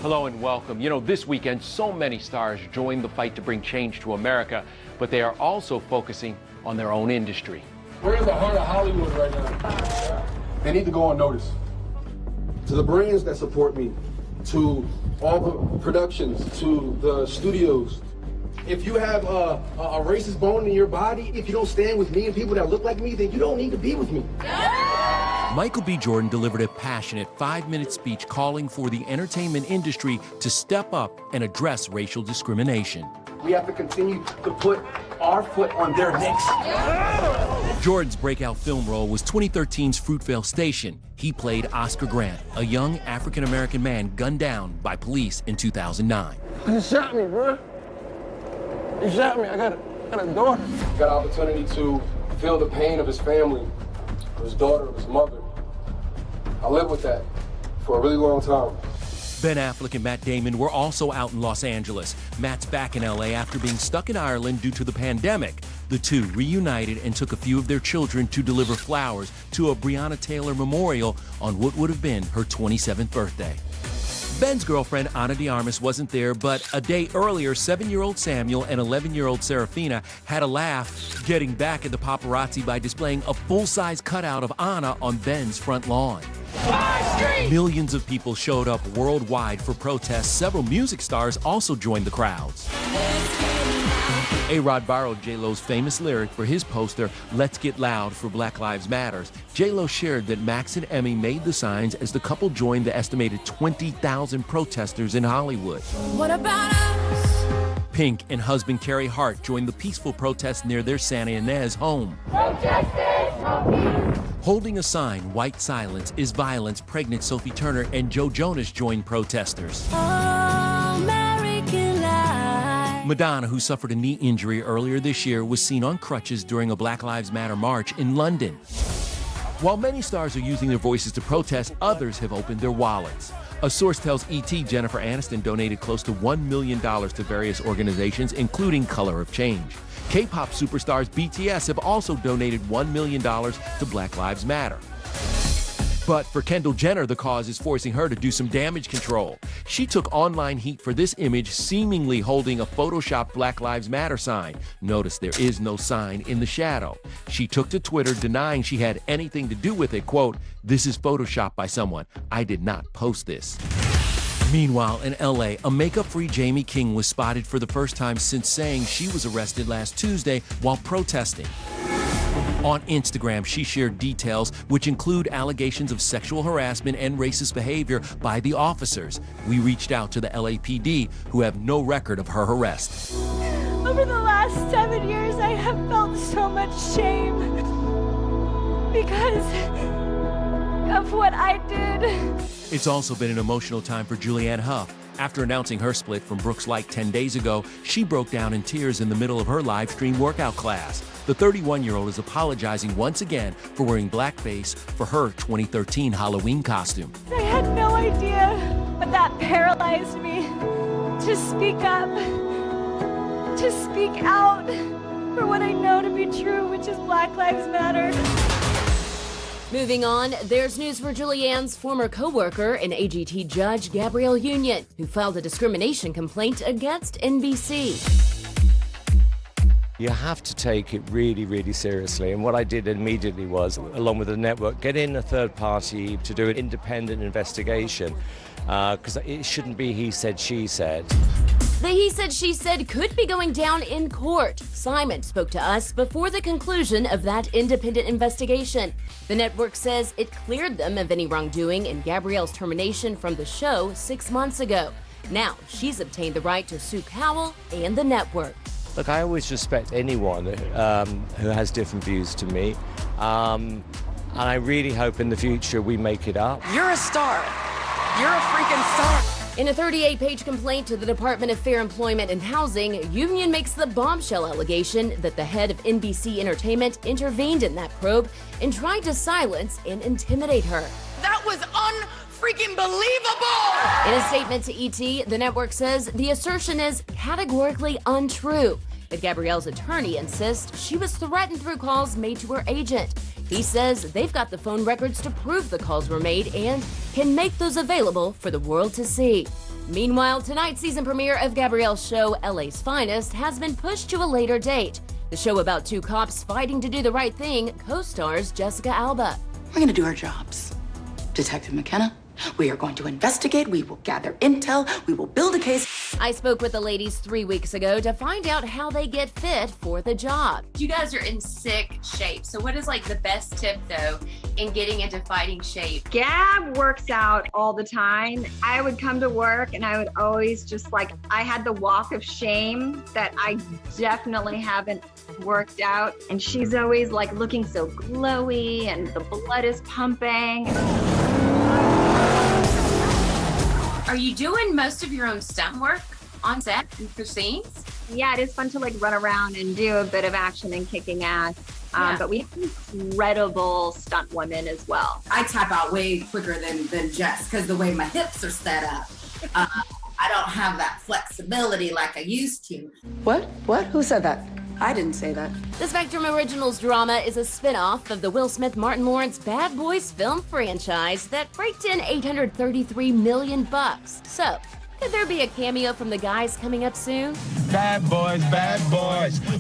Hello and welcome. You know, this weekend, so many stars joined the fight to bring change to America, but they are also focusing on their own industry. We're in the heart of Hollywood right now. They need to go on notice. To the brands that support me, to all the productions, to the studios. If you have a racist bone in your body, if you don't stand with me and people that look like me, then you don't need to be with me. Michael B. Jordan delivered a passionate 5-minute speech calling for the entertainment industry to step up and address racial discrimination. We have to continue to put our foot on their necks. Jordan's breakout film role was 2013's Fruitvale Station. He played Oscar Grant, a young African-American man gunned down by police in 2009. He shot me, bro. He shot me. I got a daughter. Got an opportunity to feel the pain of his family, of his daughter, of his mother. I lived with that for a really long time. Ben Affleck and Matt Damon were also out in Los Angeles. Matt's back in LA after being stuck in Ireland due to the pandemic. The two reunited and took a few of their children to deliver flowers to a Breonna Taylor memorial on what would have been her 27th birthday. Ben's girlfriend, Ana de Armas, wasn't there, but a day earlier, 7-year-old Samuel and 11-year-old Serafina had a laugh, getting back at the paparazzi by displaying a full-size cutout of Ana on Ben's front lawn. Millions of people showed up worldwide for protests. Several music stars also joined the crowds. A-Rod borrowed J-Lo's famous lyric for his poster, "Let's Get Loud for Black Lives Matter." J-Lo shared that Max and Emmy made the signs as the couple joined the estimated 20,000 protesters in Hollywood. What about us? Pink and husband Carey Hart joined the peaceful protest near their Santa Ynez home. Holding a sign, "White Silence is Violence," pregnant Sophie Turner and Joe Jonas joined protesters. Madonna, who suffered a knee injury earlier this year, was seen on crutches during a Black Lives Matter march in London. While many stars are using their voices to protest, others have opened their wallets. A source tells ET Jennifer Aniston donated close to $1 million to various organizations, including Color of Change. K-pop superstars BTS have also donated $1 million to Black Lives Matter. But for Kendall Jenner, the cause is forcing her to do some damage control. She took online heat for this image, seemingly holding a Photoshopped Black Lives Matter sign. Notice there is no sign in the shadow. She took to Twitter denying she had anything to do with it. Quote, "This is Photoshopped by someone. I did not post this." Meanwhile, in LA, a makeup-free Jamie King was spotted for the first time since saying she was arrested last Tuesday while protesting. On Instagram, she shared details which include allegations of sexual harassment and racist behavior by the officers. We reached out to the LAPD, who have no record of her arrest. Over the last 7 years, I have felt so much shame because of what I did. It's also been an emotional time for Julianne Hough. After announcing her split from Brooks Light 10 days ago, she broke down in tears in the middle of her live stream workout class. The 31-year-old is apologizing once again for wearing blackface for her 2013 Halloween costume. I had no idea, but that paralyzed me to speak up, to speak out for what I know to be true, which is Black Lives Matter. Moving on, there's news for Julianne's former co-worker and AGT judge Gabrielle Union, who filed a discrimination complaint against NBC. You have to take it really, really seriously. And what I did immediately was, along with the network, get in a third party to do an independent investigation, because it shouldn't be he said, she said. The he said, she said could be going down in court. Simon spoke to us before the conclusion of that independent investigation. The network says it cleared them of any wrongdoing in Gabrielle's termination from the show 6 months ago. Now she's obtained the right to sue Cowell and the network. Look, I always respect anyone who has different views to me. And I really hope in the future we make it up. You're a star. You're a freaking star. In a 38-page complaint to the Department of Fair Employment and Housing, Union makes the bombshell allegation that the head of NBC Entertainment intervened in that probe and tried to silence and intimidate her. That was unfreaking believable! In a statement to ET, the network says the assertion is categorically untrue. But Gabrielle's attorney insists she was threatened through calls made to her agent. He says they've got the phone records to prove the calls were made and can make those available for the world to see. Meanwhile, tonight's season premiere of Gabrielle's show, LA's Finest, has been pushed to a later date. The show about two cops fighting to do the right thing co-stars Jessica Alba. We're gonna do our jobs. Detective McKenna, we are going to investigate, we will gather intel, we will build a case. I spoke with the ladies 3 weeks ago to find out how they get fit for the job. You guys are in sick shape. So what is like the best tip though in getting into fighting shape? Gab works out all the time. I would come to work and I would always just I had the walk of shame that I definitely haven't worked out. And she's always looking so glowy and the blood is pumping. Are you doing most of your own stunt work on set and for scenes? Yeah, it is fun to run around and do a bit of action and kicking ass. But we have incredible stunt women as well. I tap out way quicker than Jess because the way my hips are set up. I don't have that flexibility like I used to. What? Who said that? I didn't say that. The Spectrum Originals drama is a spin-off of the Will Smith-Martin Lawrence Bad Boys film franchise that raked in $833 million. So, could there be a cameo from the guys coming up soon? Bad boys,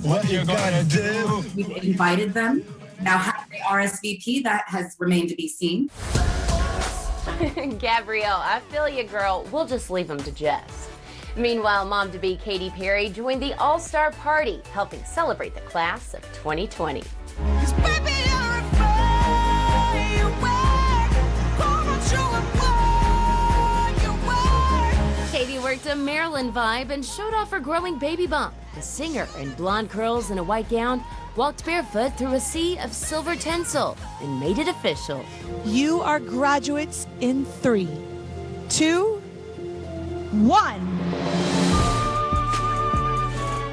what you gonna do? We've invited them. Now, have they RSVP? That has remained to be seen. Gabrielle, I feel you, girl. We'll just leave them to Jess. Meanwhile, mom-to-be Katy Perry joined the All-Star Party, helping celebrate the class of 2020. Katy worked a Maryland vibe and showed off her growing baby bump. The singer, in blonde curls and a white gown, walked barefoot through a sea of silver tinsel and made it official. You are graduates in 3, 2, 1.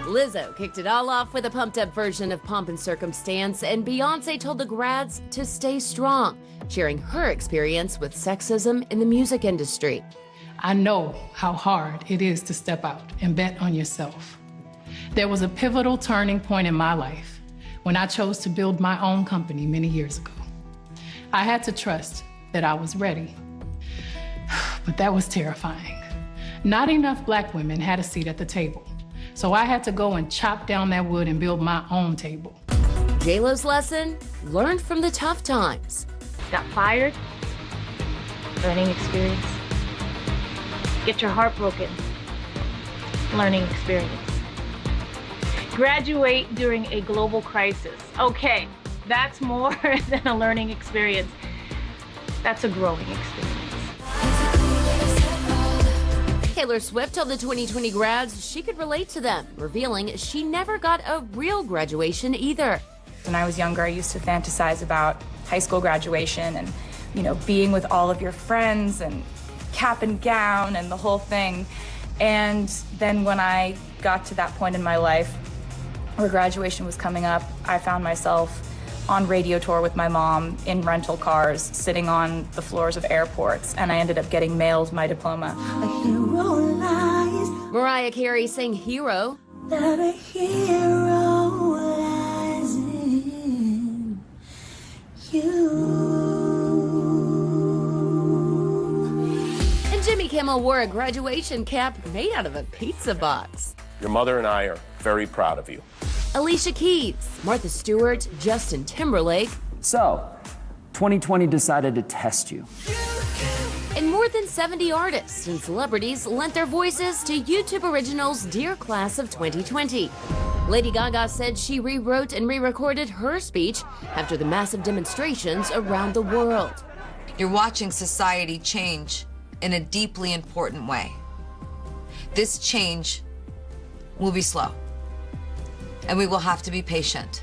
Lizzo kicked it all off with a pumped-up version of Pomp and Circumstance, and Beyoncé told the grads to stay strong, sharing her experience with sexism in the music industry. I know how hard it is to step out and bet on yourself. There was a pivotal turning point in my life when I chose to build my own company many years ago. I had to trust that I was ready, but that was terrifying. Not enough Black women had a seat at the table, so I had to go and chop down that wood and build my own table. J-Lo's lesson? Learned from the tough times. Got fired? Learning experience. Get your heart broken? Learning experience. Graduate during a global crisis. Okay, that's more than a learning experience. That's a growing experience. Taylor Swift told the 2020 grads she could relate to them, revealing she never got a real graduation either. When I was younger, I used to fantasize about high school graduation and, being with all of your friends and cap and gown and the whole thing. And then when I got to that point in my life where graduation was coming up, I found myself on radio tour with my mom in rental cars, sitting on the floors of airports, and I ended up getting mailed my diploma. Mariah Carey sang Hero. That a hero lies in you. And Jimmy Kimmel wore a graduation cap made out of a pizza box. Your mother and I are very proud of you. Alicia Keys, Martha Stewart, Justin Timberlake. So, 2020 decided to test you. And more than 70 artists and celebrities lent their voices to YouTube Originals' Dear Class of 2020. Lady Gaga said she rewrote and re-recorded her speech after the massive demonstrations around the world. You're watching society change in a deeply important way. This change will be slow, and we will have to be patient.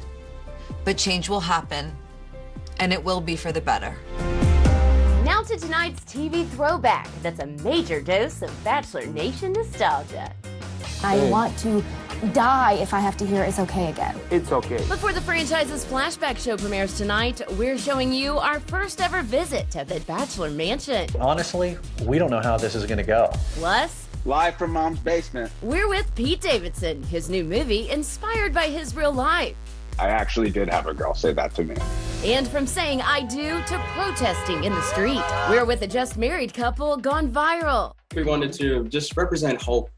But change will happen, and it will be for the better. Now to tonight's TV throwback. That's a major dose of Bachelor Nation nostalgia. I want to die if I have to hear It's Okay again. It's okay. Before the franchise's flashback show premieres tonight, we're showing you our first ever visit to the Bachelor Mansion. Honestly, we don't know how this is gonna go. Plus, live from Mom's basement. We're with Pete Davidson, his new movie inspired by his real life. I actually did have a girl say that to me. And from saying I do to protesting in the street. We're with a just married couple gone viral. We wanted to just represent hope